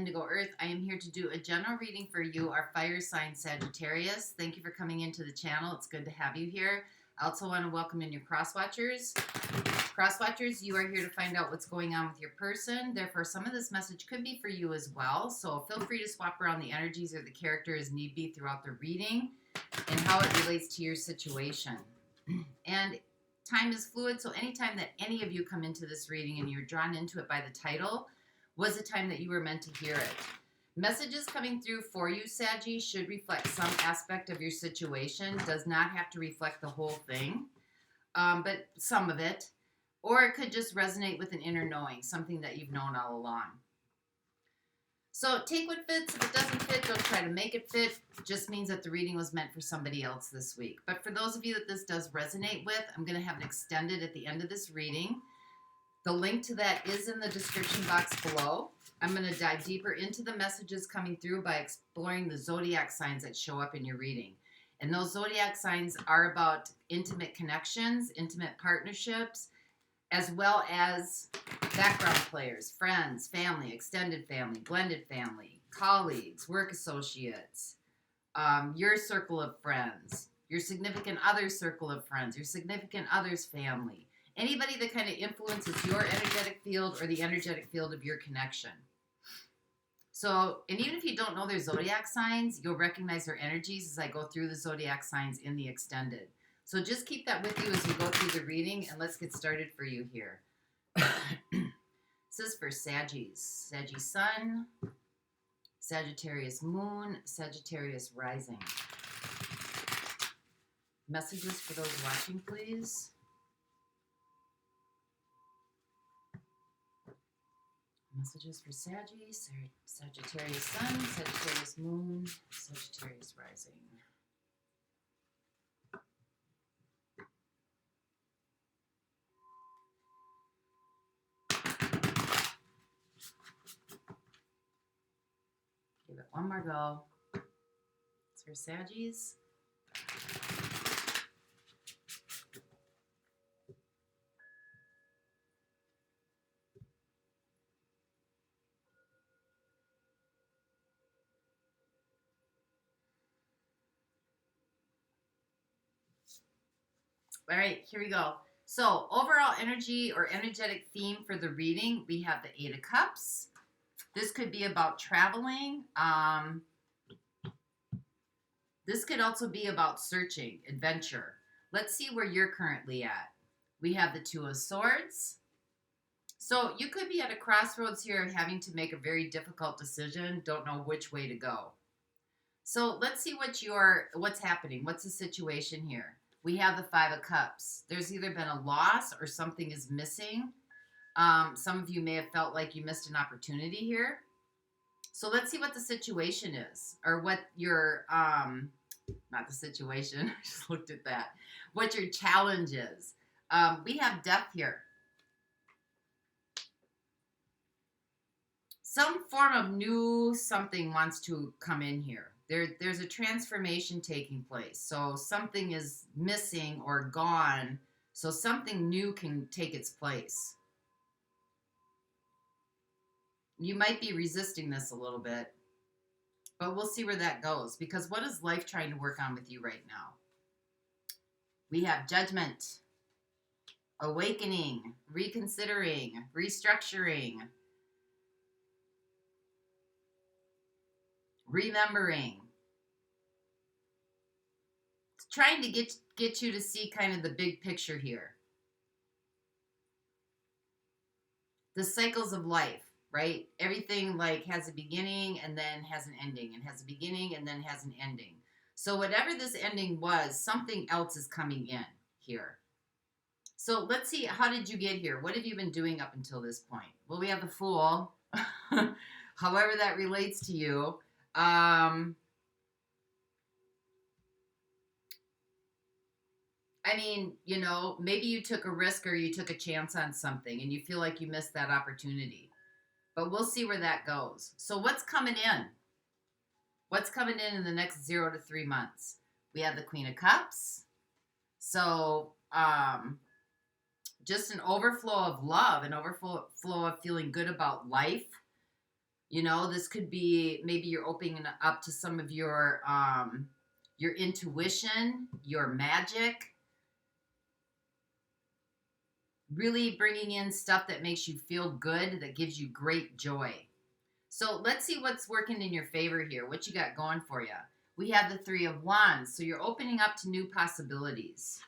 Indigo Earth. I am here to do a general reading for you, our fire sign Sagittarius. Thank you for coming into the channel. It's good to have you here. I also want to welcome in your cross-watchers. Cross-watchers, you are here to find out what's going on with your person. Therefore, some of this message could be for you as well. So feel free to swap around the energies or the character as need be throughout the reading and how it relates to your situation. And time is fluid, so anytime that any of you come into this reading and you're drawn into it by the title, was the time that you were meant to hear it. Messages coming through for you, Saggy, should reflect some aspect of your situation. Does not have to reflect the whole thing, but some of it. Or it could just resonate with an inner knowing, something that you've known all along. So take what fits. If it doesn't fit, don't try to make it fit. It just means that the reading was meant for somebody else this week. But for those of you that this does resonate with, I'm going to have it extended at the end of this reading. The link to that is in the description box below. I'm going to dive deeper into the messages coming through by exploring the zodiac signs that show up in your reading. And those zodiac signs are about intimate connections, intimate partnerships, as well as background players, friends, family, extended family, blended family, colleagues, work associates, your circle of friends, your significant other's circle of friends, your significant other's family. Anybody that kind of influences your energetic field or the energetic field of your connection. So, and even if you don't know their zodiac signs, you'll recognize their energies as I go through the zodiac signs in the extended. So just keep that with you as you go through the reading, and let's get started for you here. This is for Saggies. Saggy Sun, Sagittarius Moon, Sagittarius Rising. Messages for those watching, please. Messages for Saggies, Sagittarius Sun, Sagittarius Moon, Sagittarius Rising. Give it one more go. It's for Saggies. All right, here we go. So overall energy or energetic theme for the reading, we have the Eight of Cups. This could be about traveling. This could also be about searching, adventure. Let's see where you're currently at. We have the Two of Swords. So you could be at a crossroads here having to make a very difficult decision, don't know which way to go. So let's see what's happening. What's the situation here? We have the Five of Cups. There's either been a loss or something is missing. Some of you may have felt like you missed an opportunity here. So let's see what the situation is, or what your, not the situation, I just looked at that, what your challenge is. We have Death here. Some form of new something wants to come in here. There's a transformation taking place. So something is missing or gone. So something new can take its place. You might be resisting this a little bit, but we'll see where that goes. Because what is life trying to work on with you right now? We have Judgment, Awakening, Reconsidering, Restructuring, Remembering. It's trying to get you to see kind of the big picture here. The cycles of life, right? Everything like has a beginning and then has an ending, and has a beginning and then has an ending. So whatever this ending was, something else is coming in here. So let's see, how did you get here? What have you been doing up until this point? Well, we have the Fool. However that relates to you. I mean, you know, maybe you took a risk or you took a chance on something and you feel like you missed that opportunity. But we'll see where that goes. So what's coming in? What's coming in the next 0 to 3 months? We have the Queen of Cups. So just an overflow of love, an overflow of feeling good about life. You know, this could be maybe you're opening up to some of your intuition, your magic, really bringing in stuff that makes you feel good, that gives you great joy. So let's see what's working in your favor here. What you got going for you? We have the Three of Wands. So you're opening up to new possibilities.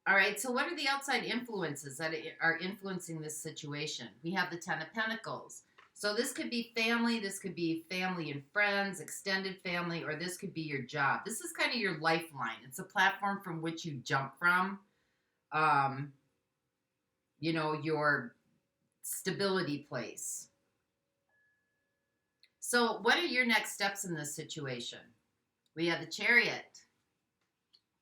All right, so what are the outside influences that are influencing this situation? We have the Ten of Pentacles. So this could be family and friends, extended family, or this could be your job. This is kind of your lifeline. It's a platform from which you jump from, you know, your stability place. So what are your next steps in this situation? We have the Chariot.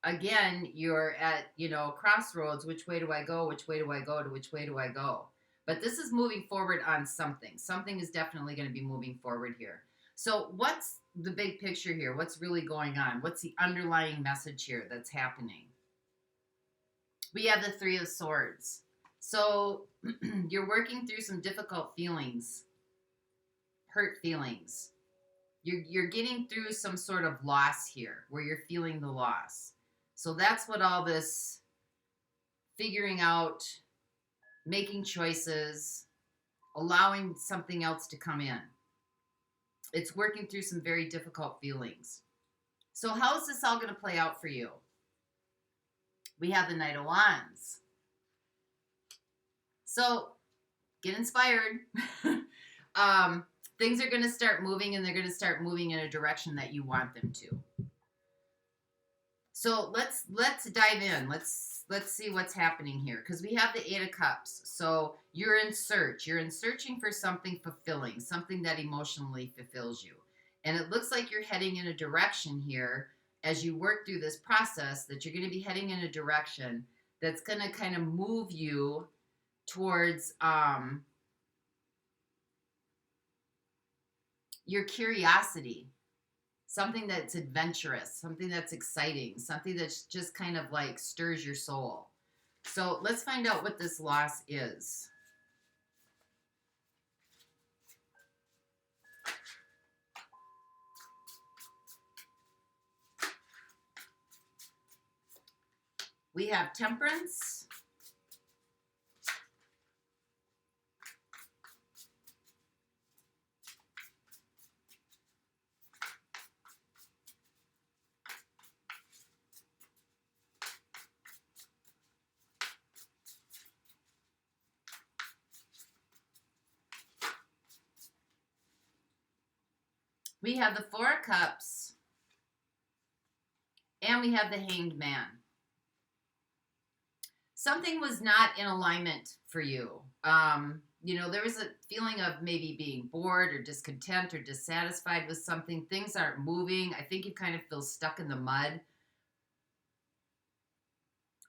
Again, you're at, you know, crossroads. Which way do I go? Which way do I go? Which way do I go? But this is moving forward on something. Something is definitely going to be moving forward here. So what's the big picture here? What's really going on? What's the underlying message here that's happening? We have the Three of Swords. So you're working through some difficult feelings, hurt feelings. You're getting through some sort of loss here where you're feeling the loss. So that's what all this figuring out, making choices, allowing something else to come in. It's working through some very difficult feelings. So how is this all going to play out for you? We have the Knight of Wands. So get inspired. Things are going to start moving, and they're going to start moving in a direction that you want them to. So let's dive in. Let's see what's happening here, because we have the Eight of Cups. So you're in search. You're in searching for something fulfilling, something that emotionally fulfills you. And it looks like you're heading in a direction here as you work through this process, that you're going to be heading in a direction that's going to kind of move you towards your curiosity. Something that's adventurous, something that's exciting, something that's just kind of like stirs your soul. So let's find out what this loss is. We have Temperance. We have the Four of Cups, and we have the Hanged Man. Something was not in alignment for you. You know, there was a feeling of maybe being bored or discontent or dissatisfied with something. Things aren't moving. I think you kind of feel stuck in the mud.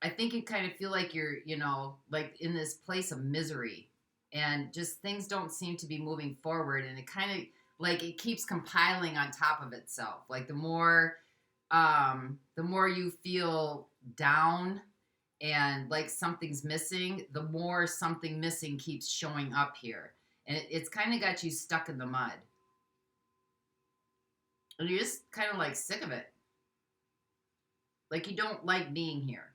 I think you kind of feel like you're, you know, like in this place of misery, and just things don't seem to be moving forward, and it kind of like it keeps compiling on top of itself. Like the more you feel down and like something's missing, the more something missing keeps showing up here. And it's kind of got you stuck in the mud. And you're just kind of like sick of it. Like you don't like being here.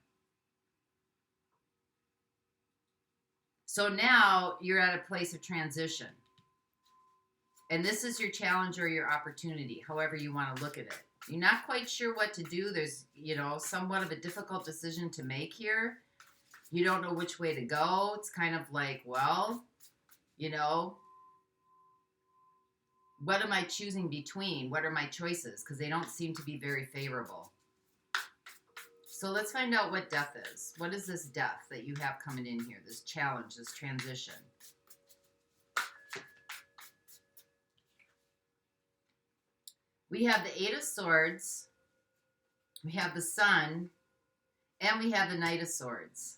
So now you're at a place of transition. And this is your challenge or your opportunity, however you want to look at it. You're not quite sure what to do. There's, you know, somewhat of a difficult decision to make here. You don't know which way to go. It's kind of like, well, you know, what am I choosing between? What are my choices? Because they don't seem to be very favorable. So let's find out what death is. What is this death that you have coming in here? This challenge, this transition. We have the Eight of Swords, we have the Sun, and we have the Knight of Swords.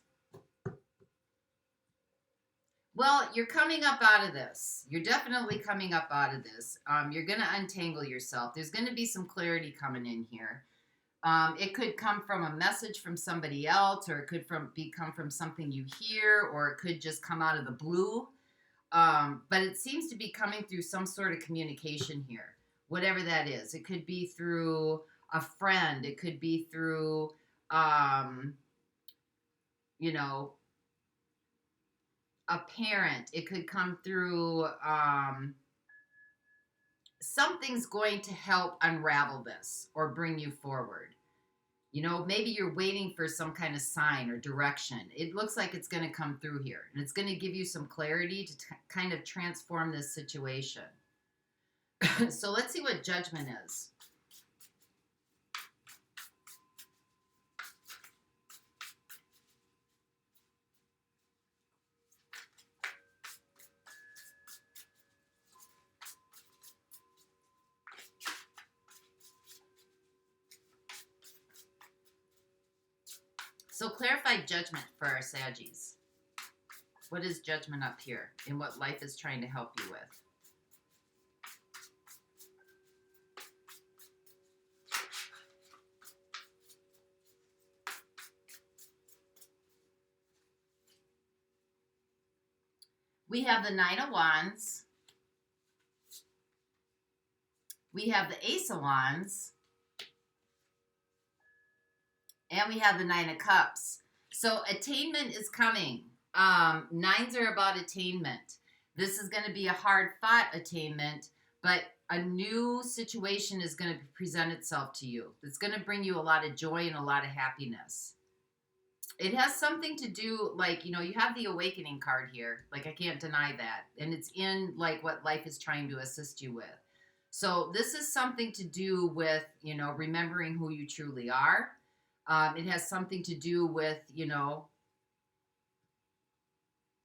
Well, you're coming up out of this. You're definitely coming up out of this. You're going to untangle yourself. There's going to be some clarity coming in here. It could come from a message from somebody else, or it could come from something you hear, or it could just come out of the blue. But it seems to be coming through some sort of communication here, whatever that is. It could be through a friend. It could be through, you know, a parent. It could come through, something's going to help unravel this or bring you forward. You know, maybe you're waiting for some kind of sign or direction. It looks like it's going to come through here, and it's going to give you some clarity to kind of transform this situation. So let's see what Judgment is. So clarify Judgment for our Saggies. What is Judgment up here and what life is trying to help you with? We have the Nine of Wands. We have the Ace of Wands. And we have the Nine of Cups. So attainment is coming. Nines are about attainment. This is going to be a hard-fought attainment, but a new situation is going to present itself to you. It's going to bring you a lot of joy and a lot of happiness. It has something to do, like, you know, you have the Awakening card here. Like, I can't deny that. And it's in, like, what life is trying to assist you with. So this is something to do with, you know, remembering who you truly are. It has something to do with, you know,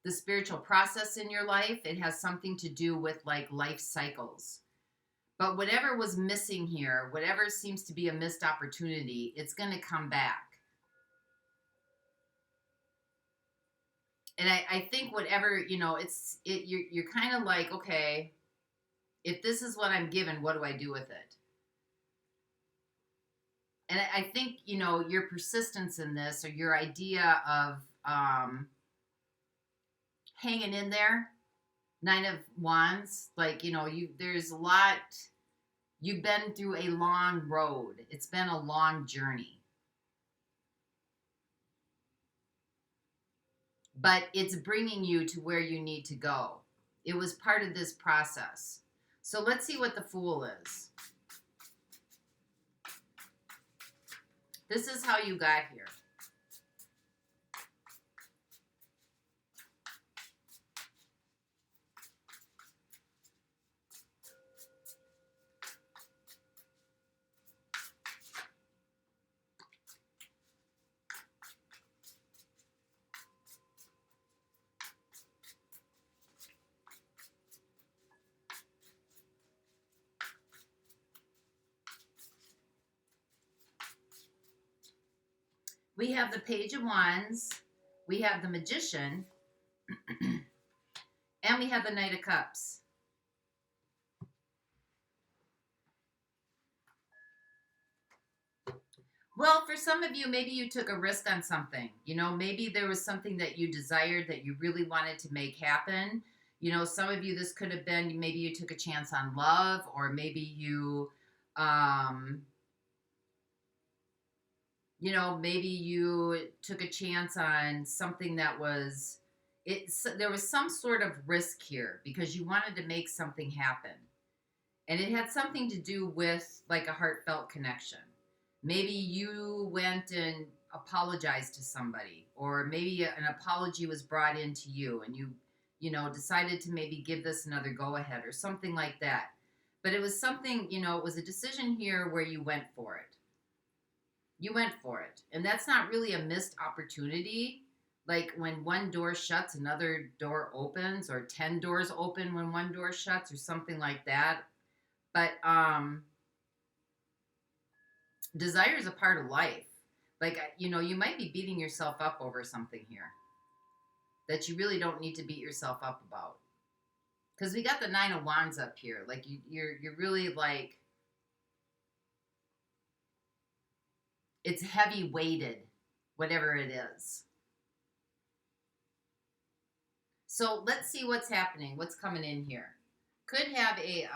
the spiritual process in your life. It has something to do with, like, life cycles. But whatever was missing here, whatever seems to be a missed opportunity, it's going to come back. And I think whatever, you know, you're kind of like, okay, if this is what I'm given, what do I do with it? And I think, you know, your persistence in this, or your idea of hanging in there, Nine of Wands, like, you know, there's a lot, you've been through a long road. It's been a long journey. But it's bringing you to where you need to go. It was part of this process. So let's see what the Fool is. This is how you got here. We have the Page of Wands, we have the Magician, and we have the Knight of Cups. Well, for some of you, maybe you took a risk on something. You know, maybe there was something that you desired that you really wanted to make happen. You know, some of you, this could have been, maybe you took a chance on love, or maybe you, you know, maybe you took a chance on something that was, there was some sort of risk here because you wanted to make something happen. And it had something to do with, like, a heartfelt connection. Maybe you went and apologized to somebody, or maybe an apology was brought into you and you know, decided to maybe give this another go-ahead or something like that. But it was something, you know, it was a decision here where you went for it. You went for it. And that's not really a missed opportunity. Like, when one door shuts, another door opens, or 10 doors open when one door shuts, or something like that. But desire is a part of life. Like, you know, you might be beating yourself up over something here that you really don't need to beat yourself up about. Because we got the Nine of Wands up here. Like, you're really, like, It's heavy weighted, whatever it is. So let's see what's happening. What's coming in here? Could have a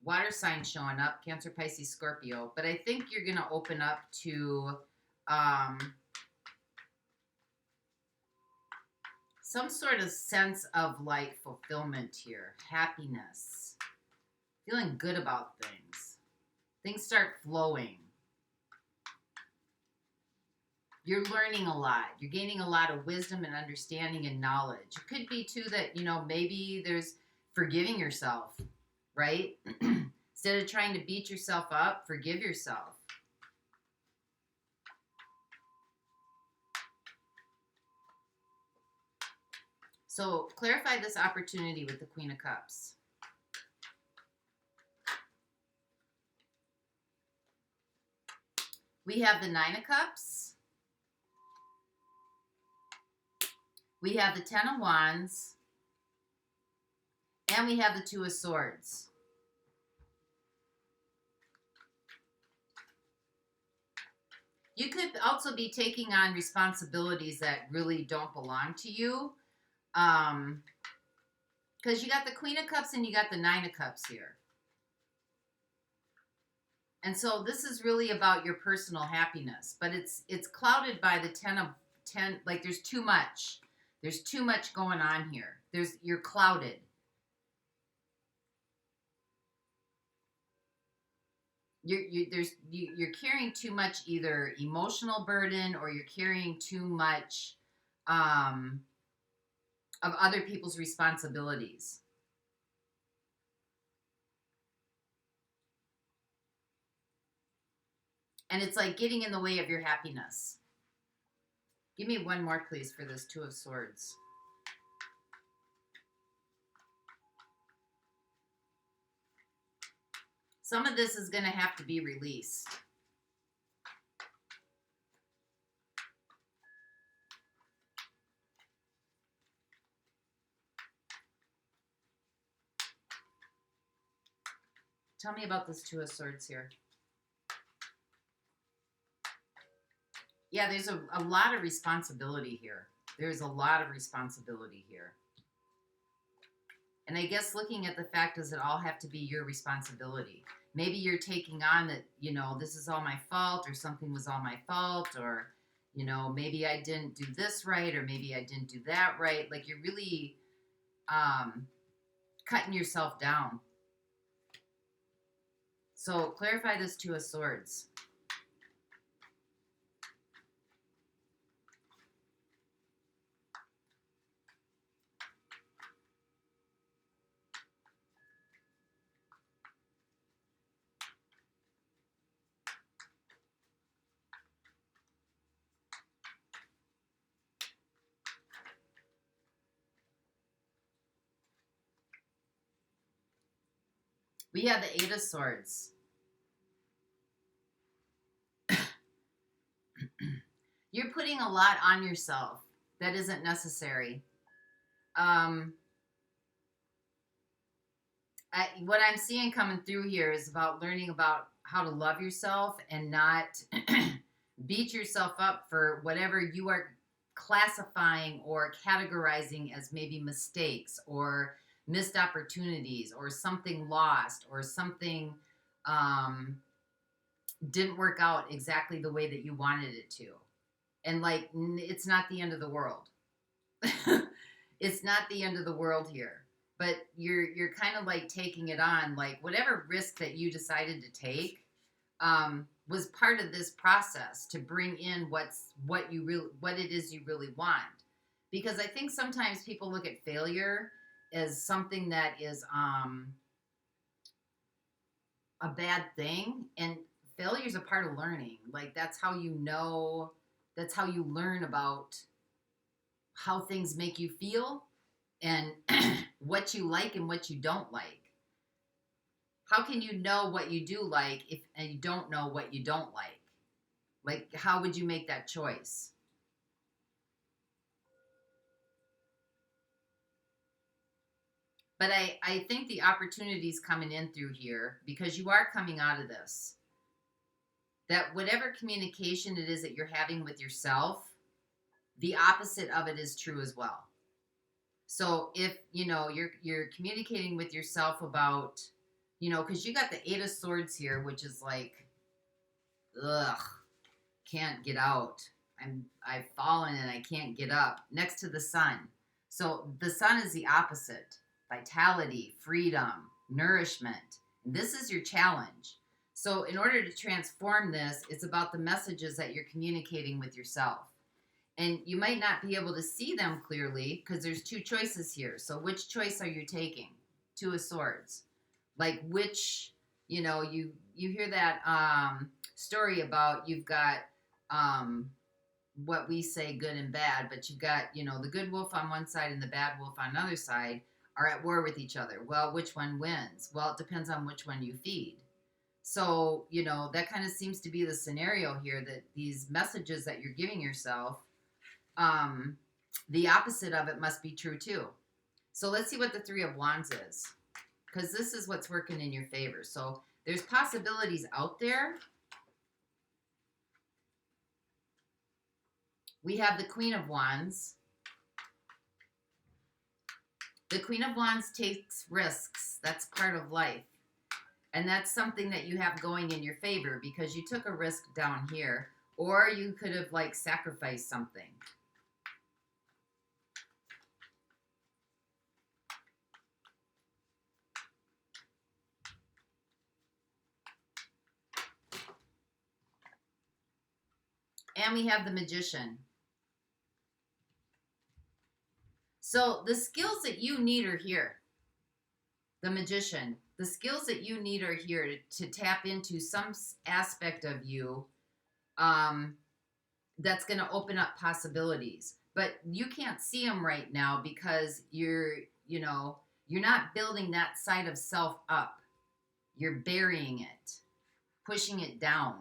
water sign showing up, Cancer, Pisces, Scorpio. But I think you're going to open up to some sort of sense of like fulfillment here, happiness, feeling good about things. Things start flowing. You're learning a lot. You're gaining a lot of wisdom and understanding and knowledge. It could be, too, that, you know, maybe there's forgiving yourself, right? Instead of trying to beat yourself up, forgive yourself. So clarify this opportunity with the Queen of Cups. We have the Nine of Cups. We have the Ten of Wands, and we have the Two of Swords. You could also be taking on responsibilities that really don't belong to you, because you got the Queen of Cups and you got the Nine of Cups here. And so this is really about your personal happiness, but it's clouded by the ten, like there's too much. There's too much going on here. You're clouded. You're carrying too much either emotional burden, or you're carrying too much of other people's responsibilities. And it's like getting in the way of your happiness. Give me one more, please, for this Two of Swords. Some of this is going to have to be released. Tell me about this Two of Swords here. Yeah, there's a lot of responsibility here. There's a lot of responsibility here. And I guess looking at the fact, does it all have to be your responsibility? Maybe you're taking on that, you know, this is all my fault, or something was all my fault, or, you know, maybe I didn't do this right, or maybe I didn't do that right. Like you're really cutting yourself down. So clarify this Two of Swords. We have the Eight of Swords. You're putting a lot on yourself that isn't necessary. What I'm seeing coming through here is about learning about how to love yourself and not beat yourself up for whatever you are classifying or categorizing as maybe mistakes or missed opportunities or something lost or something didn't work out exactly the way that you wanted it to. And like, it's not the end of the world. It's not the end of the world here. But you're kind of like taking it on, like whatever risk that you decided to take was part of this process to bring in what it is you really want. Because I think sometimes people look at failure as something that is a bad thing, and failure is a part of learning. Like that's how you know, that's how you learn about how things make you feel and what you like and what you don't like. How can you know what you do like if and you don't know what you don't like? Like, how would you make that choice? But I think the opportunity's coming in through here because you are coming out of this. that whatever communication it is that you're having with yourself, the opposite of it is true as well. So if, you know, you're communicating with yourself about, you know, because you got the Eight of Swords here, which is like, ugh, can't get out. I've fallen and I can't get up, next to the sun. So the sun is the opposite. Vitality, freedom, nourishment. And this is your challenge. So in order to transform this, it's about the messages that you're communicating with yourself. And you might not be able to see them clearly because there's two choices here. So which choice are you taking? Two of Swords. Like which, you know, you hear that story about you've got what we say good and bad, but you've got, you know, the good wolf on one side and the bad wolf on another side are at war with each other. Well, which one wins? Well, it depends on which one you feed. So, you know, that kind of seems to be the scenario here, that these messages that you're giving yourself, the opposite of it must be true too. So let's see what the Three of Wands is, because this is what's working in your favor. So there's possibilities out there. We have the Queen of Wands. The Queen of Wands takes risks. That's part of life. And that's something that you have going in your favor because you took a risk down here, or you could have like sacrificed something. And we have the Magician. So the skills that you need are here. The Magician. The skills that you need are here to tap into some aspect of you that's going to open up possibilities. But you can't see them right now because you're not building that side of self up. You're burying it, pushing it down.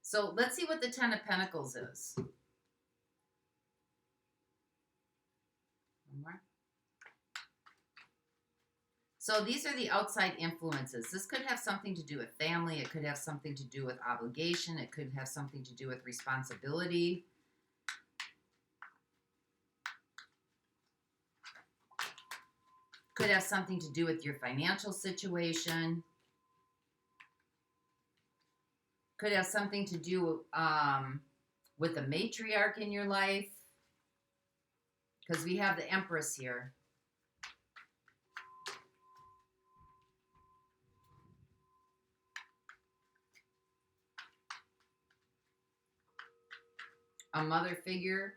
So let's see what the Ten of Pentacles is. One more. So these are the outside influences. This could have something to do with family. It could have something to do with obligation. It could have something to do with responsibility. Could have something to do with your financial situation. Could have something to do with a matriarch in your life. Because we have the Empress here. A mother figure.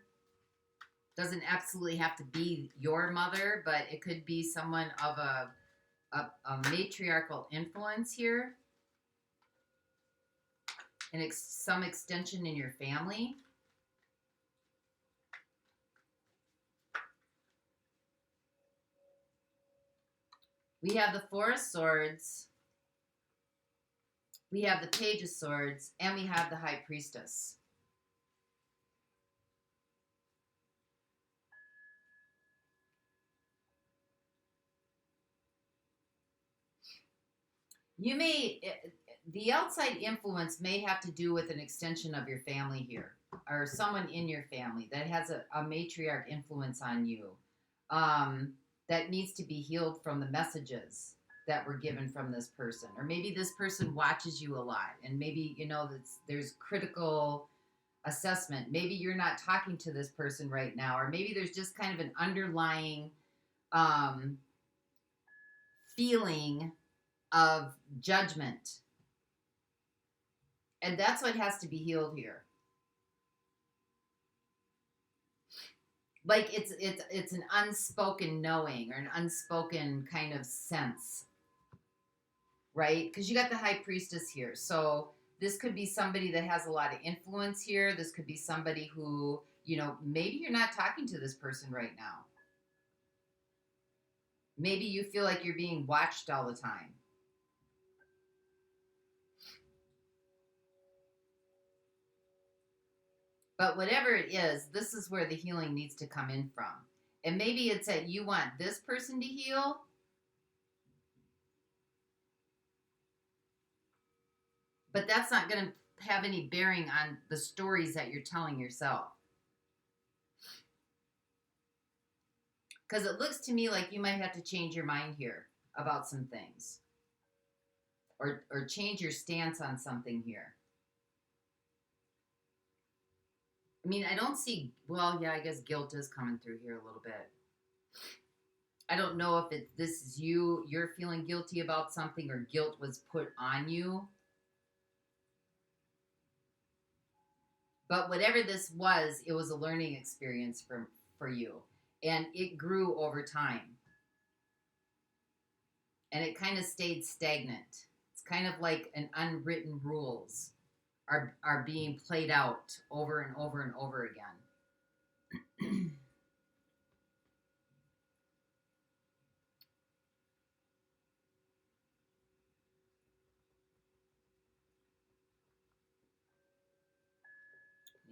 Doesn't absolutely have to be your mother, but it could be someone of a matriarchal influence here. And some extension in your family. We have the Four of Swords. We have the Page of Swords. And we have the High Priestess. The outside influence may have to do with an extension of your family here, or someone in your family that has a matriarch influence on you, that needs to be healed from the messages that were given from this person. Or maybe this person watches you a lot, and maybe, you know, there's critical assessment. Maybe you're not talking to this person right now, or maybe there's just kind of an underlying feeling of judgment. And that's what has to be healed here. Like it's an unspoken knowing or an unspoken kind of sense. Right? Because you got the High Priestess here. So this could be somebody that has a lot of influence here. This could be somebody who, you know, maybe you're not talking to this person right now. Maybe you feel like you're being watched all the time. But whatever it is, this is where the healing needs to come in from. And maybe it's that you want this person to heal. But that's not going to have any bearing on the stories that you're telling yourself. Because it looks to me like you might have to change your mind here about some things. Or change your stance on something here. I mean, I don't see, well, yeah, I guess guilt is coming through here a little bit. I don't know if this is you're feeling guilty about something, or guilt was put on you. But whatever this was, it was a learning experience for you. And it grew over time. And it kind of stayed stagnant. It's kind of like an unwritten rules are being played out over and over and over again.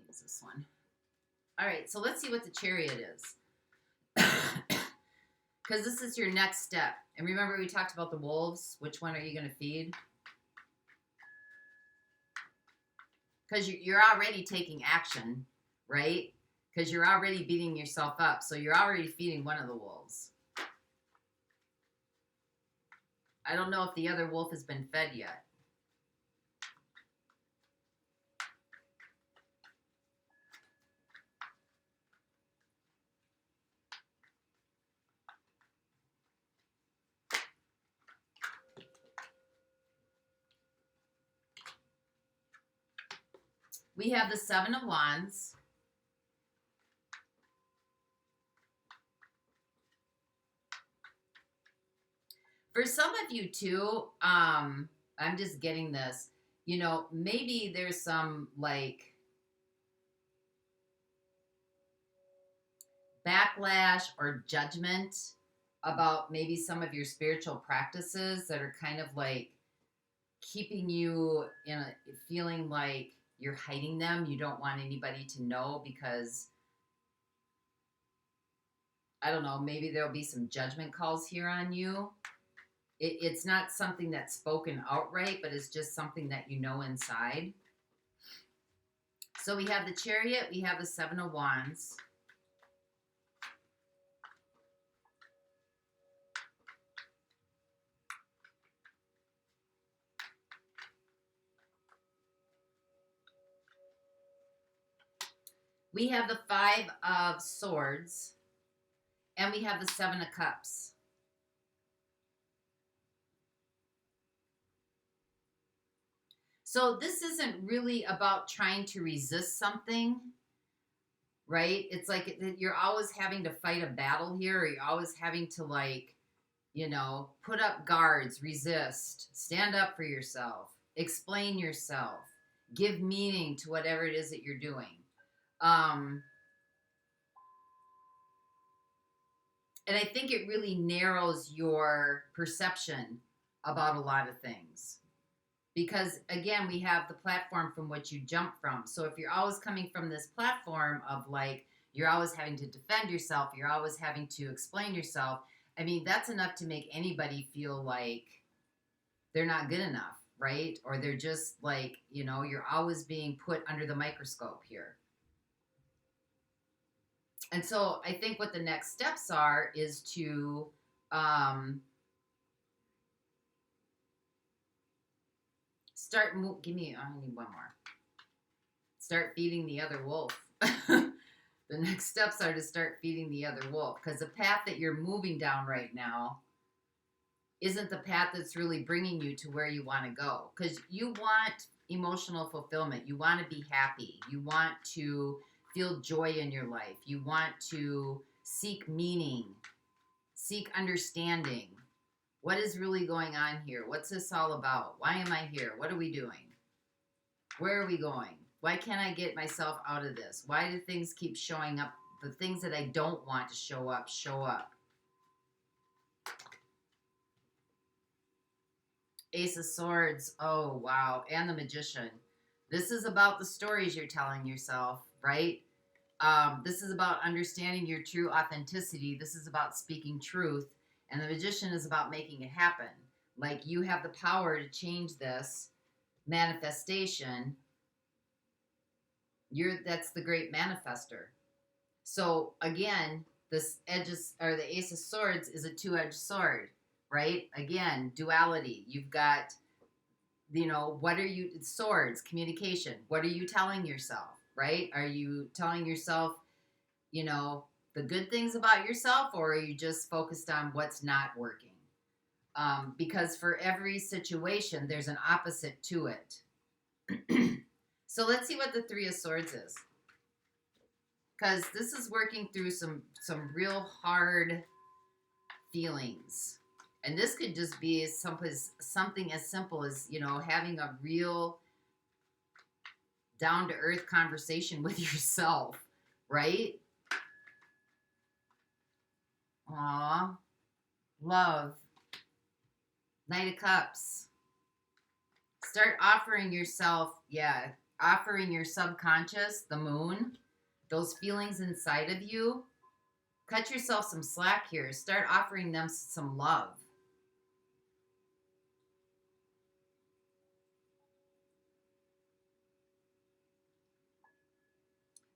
Use this one. All right, so let's see what the Chariot is. Because this is your next step. And remember we talked about the wolves. Which one are you going to feed? Because you're already taking action, right? Because you're already beating yourself up. So you're already feeding one of the wolves. I don't know if the other wolf has been fed yet. We have the Seven of Wands. For some of you too, I'm just getting this, you know, maybe there's some like backlash or judgment about maybe some of your spiritual practices that are kind of like keeping you in a feeling like you're hiding them. You don't want anybody to know because, I don't know, maybe there'll be some judgment calls here on you. It's not something that's spoken outright, but it's just something that you know inside. So we have the Chariot, we have the Seven of Wands. We have the Five of Swords, and we have the Seven of Cups. So this isn't really about trying to resist something, right? It's like you're always having to fight a battle here, or you're always having to, like, you know, put up guards, resist, stand up for yourself, explain yourself, give meaning to whatever it is that you're doing. And I think it really narrows your perception about a lot of things. Because, again, we have the platform from which you jump from. So if you're always coming from this platform of, like, you're always having to defend yourself, you're always having to explain yourself, I mean, that's enough to make anybody feel like they're not good enough, right? Or they're just, like, you know, you're always being put under the microscope here. And so I think what the next steps are is to give me, I need one more. Start feeding the other wolf. The next steps are to start feeding the other wolf, because the path that you're moving down right now isn't the path that's really bringing you to where you want to go. Because you want emotional fulfillment. You want to be happy. You want to feel joy in your life. You want to seek meaning, seek understanding. What is really going on here? What's this all about? Why am I here? What are we doing? Where are we going? Why can't I get myself out of this? Why do things keep showing up? The things that I don't want to show up, show up. Ace of Swords. Oh, wow. And the Magician. This is about the stories you're telling yourself, right? This is about understanding your true authenticity. This is about speaking truth. And the Magician is about making it happen. Like, you have the power to change this manifestation That's the great manifester. So again, this edges or the Ace of Swords is a two-edged sword, right? Again, duality. You've got, what are you, swords, communication. What are you telling yourself, right? Are you telling yourself, the good things about yourself, or are you just focused on what's not working? Because for every situation, there's an opposite to it. So let's see what the Three of Swords is. Because this is working through some real hard feelings. And this could just be something as simple as, having a real down-to-earth conversation with yourself, right? Aw, love. Knight of Cups. Start offering yourself, offering your subconscious, the moon, those feelings inside of you. Cut yourself some slack here. Start offering them some love.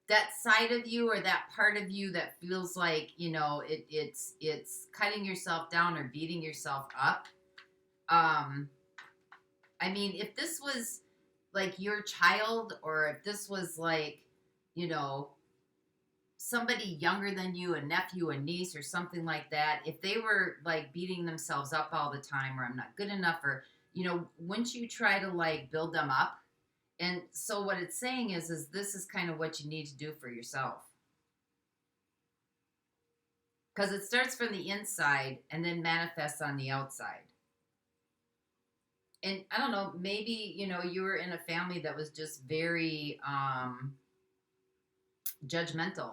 That side of you or that part of you that feels like, it's cutting yourself down or beating yourself up. I mean, if this was like your child, or if this was like, somebody younger than you, a nephew, a niece, or something like that, if they were like beating themselves up all the time, or I'm not good enough, or, wouldn't you try to like build them up? And so what it's saying is this is kind of what you need to do for yourself. Because it starts from the inside and then manifests on the outside. And I don't know, maybe, you were in a family that was just very judgmental.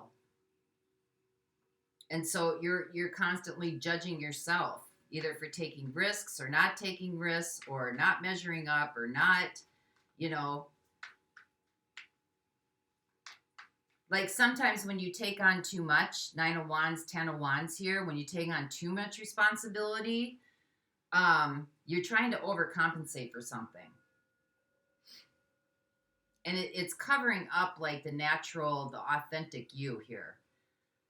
And so you're constantly judging yourself, either for taking risks or not taking risks, or not measuring up, or not, like sometimes when you take on too much, 9 of Wands, 10 of Wands here, when you take on too much responsibility, you're trying to overcompensate for something. And it's covering up like the natural, the authentic you here.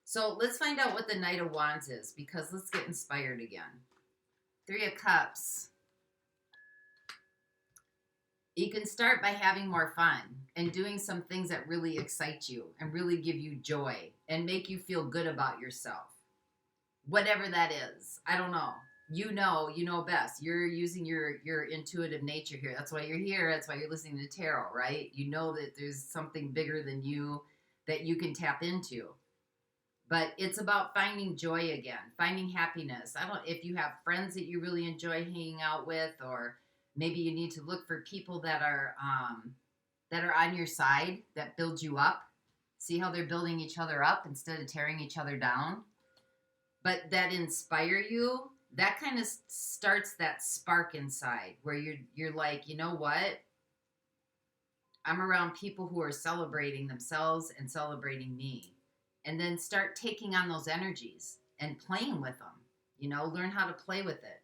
So let's find out what the Knight of Wands is, because let's get inspired again. 3 of Cups. You can start by having more fun and doing some things that really excite you and really give you joy and make you feel good about yourself. Whatever that is. I don't know. You know best. You're using your intuitive nature here. That's why you're here. That's why you're listening to tarot, right? You know that there's something bigger than you that you can tap into. But it's about finding joy again, finding happiness. If you have friends that you really enjoy hanging out with, or maybe you need to look for people that are on your side, that build you up. See how they're building each other up instead of tearing each other down. But that inspire you. That kind of starts that spark inside where you're like, you know what? I'm around people who are celebrating themselves and celebrating me. And then start taking on those energies and playing with them. Learn how to play with it.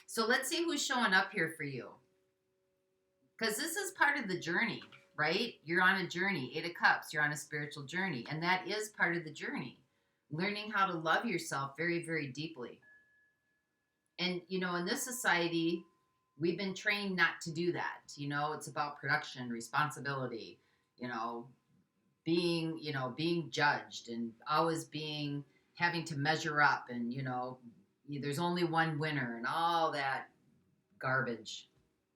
So let's see who's showing up here for you. Because this is part of the journey, right? You're on a journey. 8 of Cups, you're on a spiritual journey. And that is part of the journey. Learning how to love yourself very, very deeply. And, in this society, we've been trained not to do that. It's about production, responsibility, being judged and always having to measure up, and, there's only one winner and all that garbage.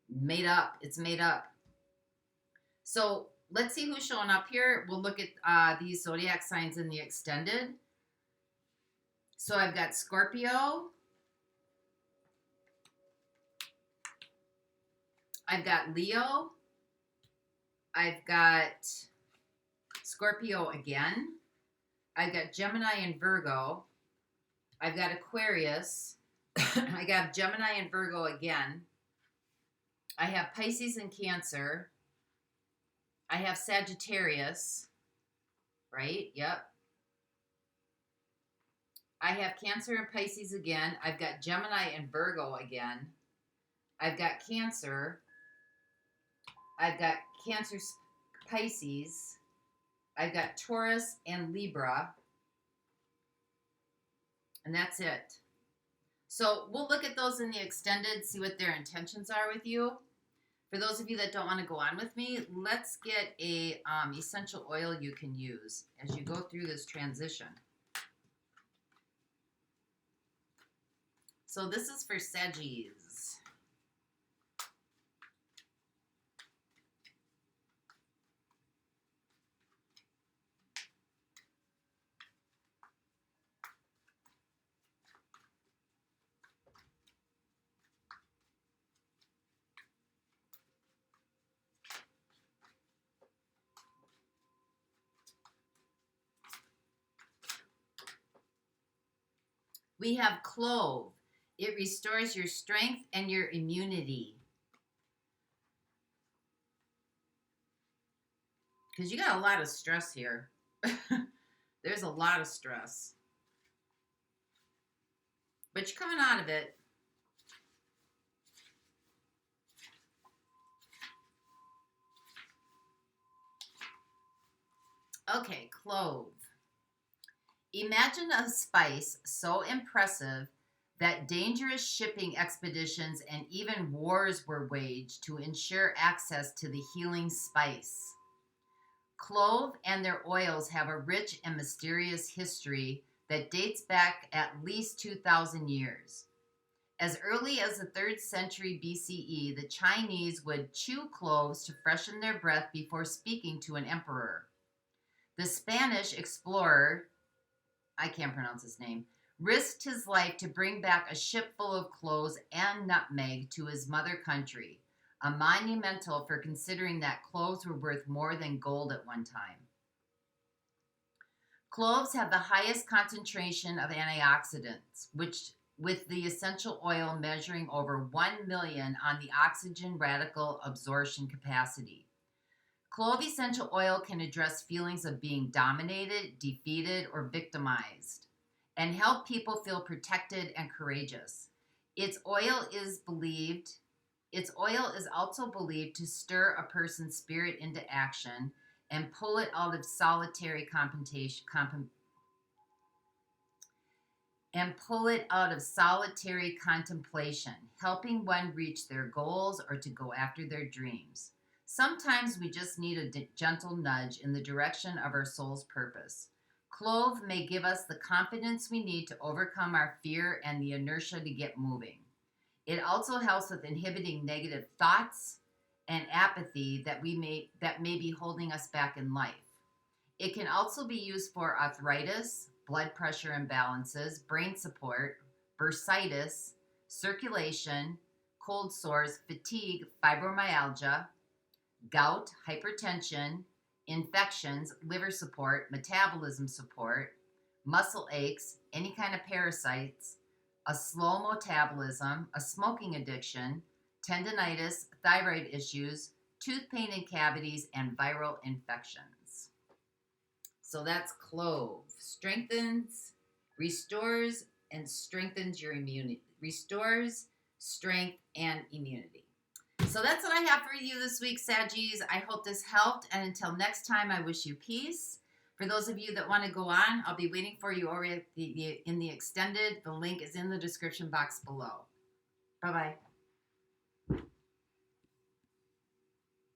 Made up. It's made up. So let's see who's showing up here. We'll look at these zodiac signs in the extended. So I've got Scorpio. I've got Leo. I've got Scorpio again. I've got Gemini and Virgo. I've got Aquarius. I got Gemini and Virgo again. I have Pisces and Cancer. I have Sagittarius. Right? Yep. I have Cancer and Pisces again. I've got Gemini and Virgo again. I've got Cancer. I've got Cancer, Pisces. I've got Taurus and Libra. And that's it. So we'll look at those in the extended, see what their intentions are with you. For those of you that don't want to go on with me, let's get a essential oil you can use as you go through this transition. So this is for Saggies. We have clove. It restores your strength and your immunity. Because you got a lot of stress here. There's a lot of stress. But you're coming out of it. Okay, clove. Imagine a spice so impressive that dangerous shipping expeditions and even wars were waged to ensure access to the healing spice. Clove and their oils have a rich and mysterious history that dates back at least 2,000 years. As early as the 3rd century BCE, the Chinese would chew cloves to freshen their breath before speaking to an emperor. The Spanish explorer, I can't pronounce his name, risked his life to bring back a ship full of cloves and nutmeg to his mother country, a monumental for considering that cloves were worth more than gold at one time. Cloves have the highest concentration of antioxidants, which with the essential oil measuring over 1 million on the oxygen radical absorption capacity. Clove essential oil can address feelings of being dominated, defeated, or victimized, and help people feel protected and courageous. Its oil is also believed to stir a person's spirit into action and pull it out of solitary contemplation, helping one reach their goals or to go after their dreams. Sometimes we just need a gentle nudge in the direction of our soul's purpose. Clove may give us the confidence we need to overcome our fear and the inertia to get moving. It also helps with inhibiting negative thoughts and apathy that may be holding us back in life. It can also be used for arthritis, blood pressure imbalances, brain support, bursitis, circulation, cold sores, fatigue, fibromyalgia, gout, hypertension, infections, liver support, metabolism support, muscle aches, any kind of parasites, a slow metabolism, a smoking addiction, tendinitis, thyroid issues, tooth pain and cavities, and viral infections. So that's clove. Strengthens, restores, and strengthens your immunity. Restores, strength, and immunity. So that's what I have for you this week, Saggies. I hope this helped. And until next time, I wish you peace. For those of you that want to go on, I'll be waiting for you over in the extended. The link is in the description box below. Bye-bye.